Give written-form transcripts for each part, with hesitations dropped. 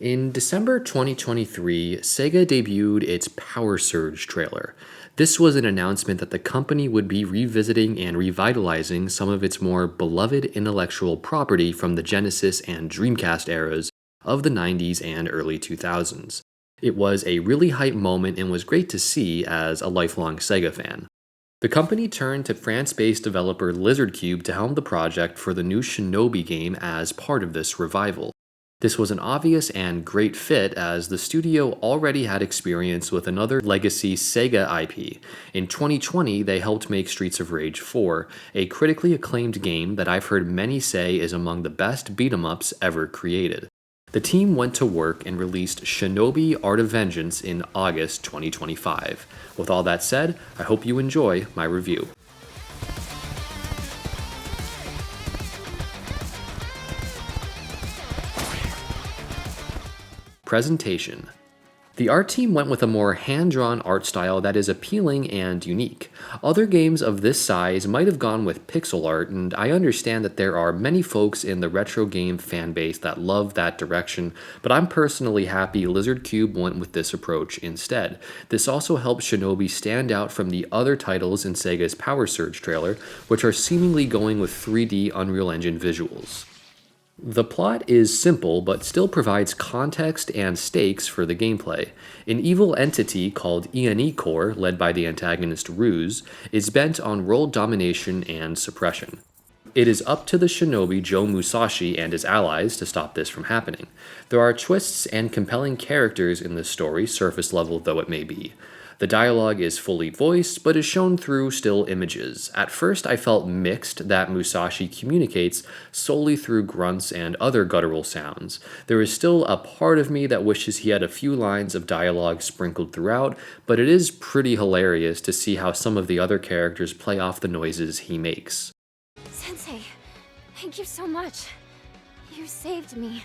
In December 2023, Sega debuted its Power Surge trailer. This was an announcement that the company would be revisiting and revitalizing some of its more beloved intellectual property from the Genesis and Dreamcast eras of the 90s and early 2000s. It was a really hype moment and was great to see as a lifelong Sega fan. The company turned to France-based developer Lizardcube to helm the project for the new Shinobi game as part of this revival. This was an obvious and great fit as the studio already had experience with another legacy Sega IP. In 2020, they helped make Streets of Rage 4, a critically acclaimed game that I've heard many say is among the best beat-em-ups ever created. The team went to work and released Shinobi Art of Vengeance in August 2025. With all that said, I hope you enjoy my review. Presentation. The art team went with a more hand-drawn art style that is appealing and unique. Other games of this size might have gone with pixel art, and I understand that there are many folks in the retro game fanbase that love that direction, but I'm personally happy Lizardcube went with this approach instead. This also helps Shinobi stand out from the other titles in Sega's Power Surge trailer, which are seemingly going with 3D Unreal Engine visuals. The plot is simple, but still provides context and stakes for the gameplay. An evil entity called ENE Corps, led by the antagonist Ruse, is bent on world domination and suppression. It is up to the shinobi Joe Musashi and his allies to stop this from happening. There are twists and compelling characters in this story, surface level though it may be. The dialogue is fully voiced, but is shown through still images. At first, I felt mixed that Musashi communicates solely through grunts and other guttural sounds. There is still a part of me that wishes he had a few lines of dialogue sprinkled throughout, but it is pretty hilarious to see how some of the other characters play off the noises he makes. Sensei, thank you so much. You saved me.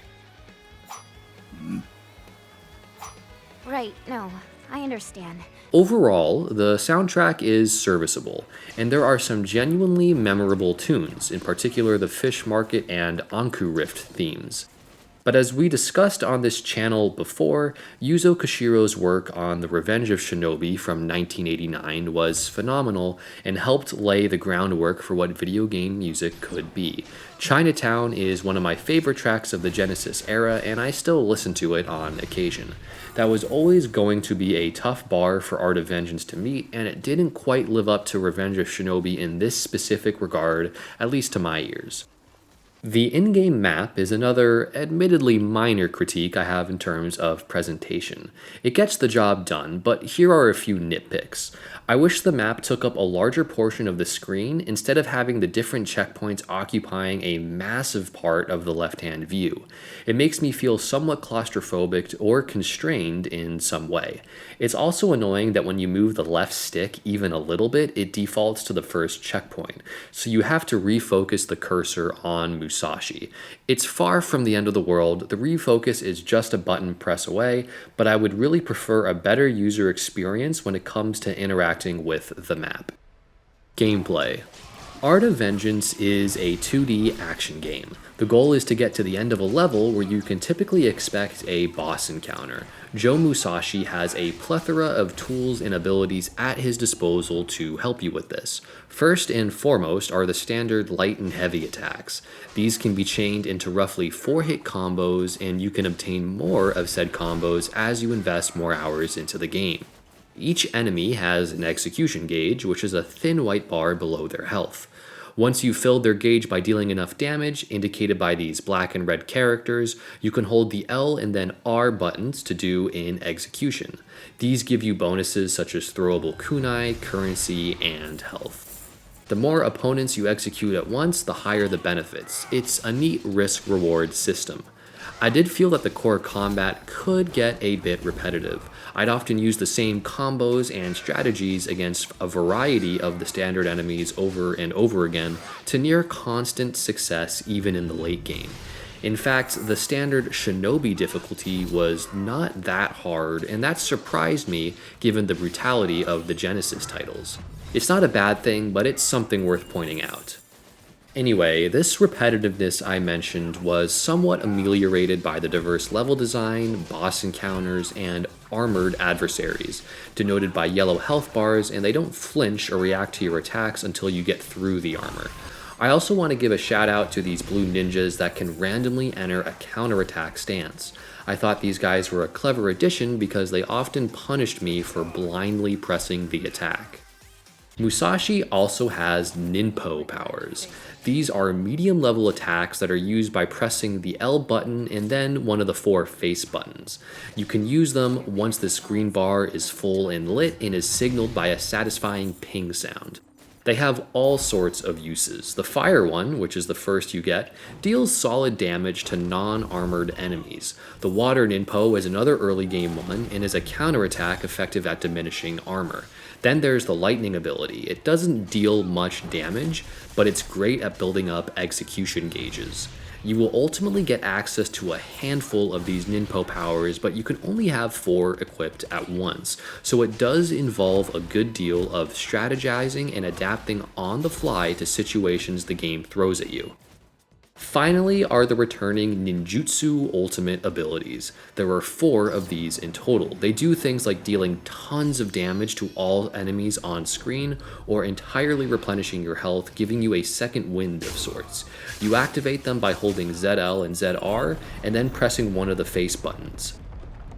Right, no, I understand. Overall, the soundtrack is serviceable, and there are some genuinely memorable tunes, in particular the Fish Market and Anku Rift themes. But as we discussed on this channel before, Yuzo Koshiro's work on The Revenge of Shinobi from 1989 was phenomenal and helped lay the groundwork for what video game music could be. Chinatown is one of my favorite tracks of the Genesis era, and I still listen to it on occasion. That was always going to be a tough bar for Art of Vengeance to meet, and it didn't quite live up to Revenge of Shinobi in this specific regard, at least to my ears. The in-game map is another, admittedly minor critique I have in terms of presentation. It gets the job done, but here are a few nitpicks. I wish the map took up a larger portion of the screen instead of having the different checkpoints occupying a massive part of the left-hand view. It makes me feel somewhat claustrophobic or constrained in some way. It's also annoying that when you move the left stick even a little bit, it defaults to the first checkpoint, so you have to refocus the cursor on Musashi. It's far from the end of the world, the refocus is just a button press away, but I would really prefer a better user experience when it comes to interacting with the map. Gameplay. Art of Vengeance is a 2D action game. The goal is to get to the end of a level where you can typically expect a boss encounter. Joe Musashi has a plethora of tools and abilities at his disposal to help you with this. First and foremost are the standard light and heavy attacks. These can be chained into roughly 4-hit combos, and you can obtain more of said combos as you invest more hours into the game. Each enemy has an execution gauge, which is a thin white bar below their health. Once you've filled their gauge by dealing enough damage, indicated by these black and red characters, you can hold the L and then R buttons to do an execution. These give you bonuses such as throwable kunai, currency, and health. The more opponents you execute at once, the higher the benefits. It's a neat risk-reward system. I did feel that the core combat could get a bit repetitive. I'd often use the same combos and strategies against a variety of the standard enemies over and over again to near constant success even in the late game. In fact, the standard Shinobi difficulty was not that hard, and that surprised me given the brutality of the Genesis titles. It's not a bad thing, but it's something worth pointing out. Anyway, this repetitiveness I mentioned was somewhat ameliorated by the diverse level design, boss encounters, and armored adversaries, denoted by yellow health bars, and they don't flinch or react to your attacks until you get through the armor. I also want to give a shout out to these blue ninjas that can randomly enter a counterattack stance. I thought these guys were a clever addition because they often punished me for blindly pressing the attack. Musashi also has ninpo powers. These are medium level attacks that are used by pressing the L button and then one of the 4 face buttons. You can use them once the screen bar is full and lit and is signaled by a satisfying ping sound. They have all sorts of uses. The fire one, which is the first you get, deals solid damage to non-armored enemies. The water ninpo is another early game one and is a counterattack effective at diminishing armor. Then there's the lightning ability. It doesn't deal much damage, but it's great at building up execution gauges. You will ultimately get access to a handful of these ninpo powers, but you can only have 4 equipped at once, so it does involve a good deal of strategizing and adapting on the fly to situations the game throws at you. Finally are the returning ninjutsu ultimate abilities. There are 4 of these in total. They do things like dealing tons of damage to all enemies on screen, or entirely replenishing your health, giving you a second wind of sorts. You activate them by holding ZL and ZR, and then pressing one of the face buttons.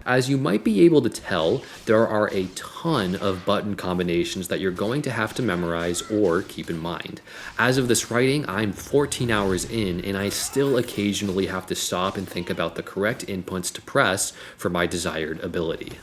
As you might be able to tell, there are a ton of button combinations that you're going to have to memorize or keep in mind. As of this writing, I'm 14 hours in and I still occasionally have to stop and think about the correct inputs to press for my desired ability.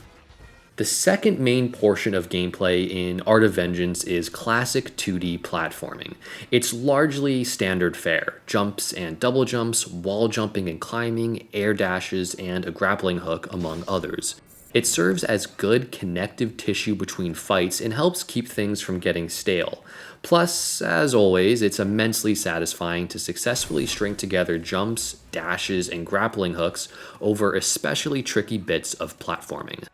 The second main portion of gameplay in Art of Vengeance is classic 2D platforming. It's largely standard fare: jumps and double jumps, wall jumping and climbing, air dashes, and a grappling hook, among others. It serves as good connective tissue between fights and helps keep things from getting stale. Plus, as always, it's immensely satisfying to successfully string together jumps, dashes, and grappling hooks over especially tricky bits of platforming.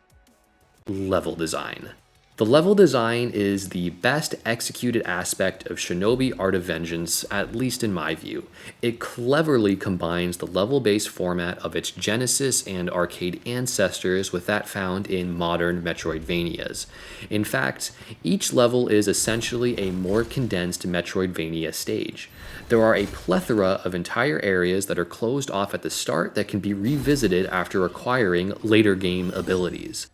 Level design. The level design is the best executed aspect of Shinobi Art of Vengeance, at least in my view. It cleverly combines the level-based format of its Genesis and arcade ancestors with that found in modern Metroidvanias. In fact, each level is essentially a more condensed Metroidvania stage. There are a plethora of entire areas that are closed off at the start that can be revisited after acquiring later game abilities.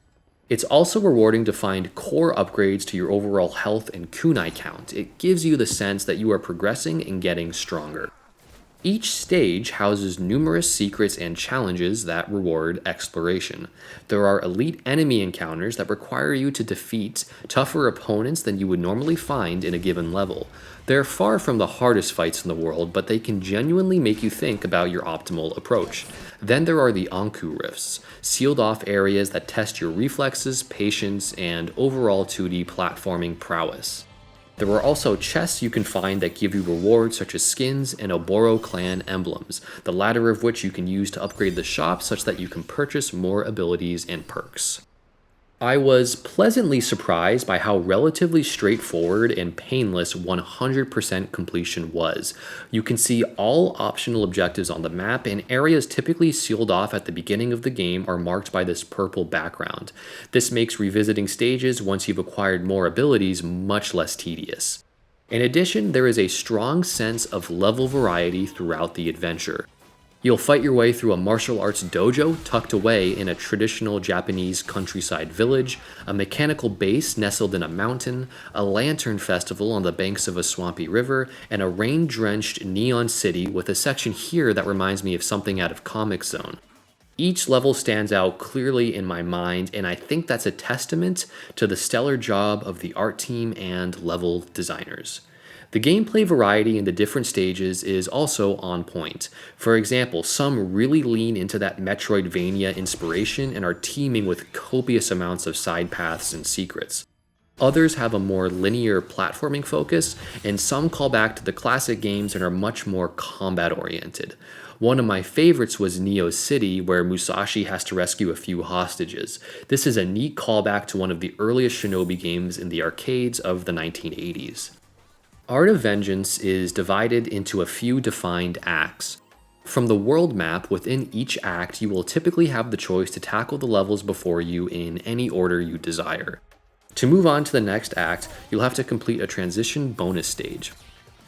It's also rewarding to find core upgrades to your overall health and kunai count. It gives you the sense that you are progressing and getting stronger. Each stage houses numerous secrets and challenges that reward exploration. There are elite enemy encounters that require you to defeat tougher opponents than you would normally find in a given level. They're far from the hardest fights in the world, but they can genuinely make you think about your optimal approach. Then there are the Anku rifts, sealed off areas that test your reflexes, patience, and overall 2D platforming prowess. There are also chests you can find that give you rewards such as skins and Oboro clan emblems, the latter of which you can use to upgrade the shop such that you can purchase more abilities and perks. I was pleasantly surprised by how relatively straightforward and painless 100% completion was. You can see all optional objectives on the map, and areas typically sealed off at the beginning of the game are marked by this purple background. This makes revisiting stages once you've acquired more abilities much less tedious. In addition, there is a strong sense of level variety throughout the adventure. You'll fight your way through a martial arts dojo tucked away in a traditional Japanese countryside village, a mechanical base nestled in a mountain, a lantern festival on the banks of a swampy river, and a rain-drenched neon city with a section here that reminds me of something out of Comic Zone. Each level stands out clearly in my mind, and I think that's a testament to the stellar job of the art team and level designers. The gameplay variety in the different stages is also on point. For example, some really lean into that Metroidvania inspiration and are teeming with copious amounts of side paths and secrets. Others have a more linear platforming focus, and some call back to the classic games and are much more combat-oriented. One of my favorites was Neo City, where Musashi has to rescue a few hostages. This is a neat callback to one of the earliest Shinobi games in the arcades of the 1980s. Art of Vengeance is divided into a few defined acts. From the world map, within each act, you will typically have the choice to tackle the levels before you in any order you desire. To move on to the next act, you'll have to complete a transition bonus stage.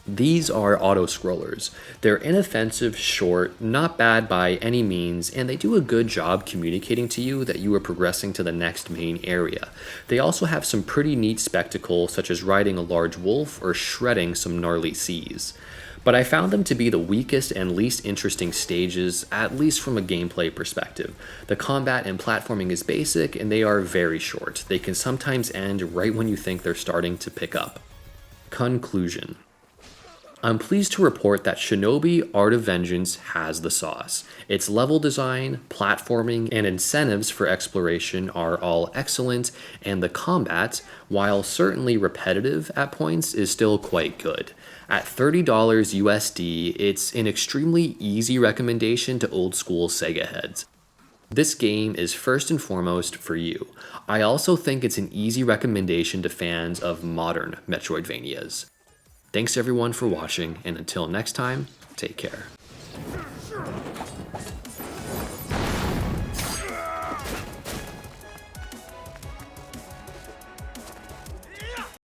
These are auto-scrollers. They're inoffensive, short, not bad by any means, and they do a good job communicating to you that you are progressing to the next main area. They also have some pretty neat spectacle, such as riding a large wolf or shredding some gnarly seas. But I found them to be the weakest and least interesting stages, at least from a gameplay perspective. The combat and platforming is basic, and they are very short. They can sometimes end right when you think they're starting to pick up. Conclusion. I'm pleased to report that Shinobi Art of Vengeance has the sauce. Its level design, platforming, and incentives for exploration are all excellent, and the combat, while certainly repetitive at points, is still quite good. At $30 USD, it's an extremely easy recommendation to old school Sega heads. This game is first and foremost for you. I also think it's an easy recommendation to fans of modern Metroidvanias. Thanks everyone for watching, and until next time, take care.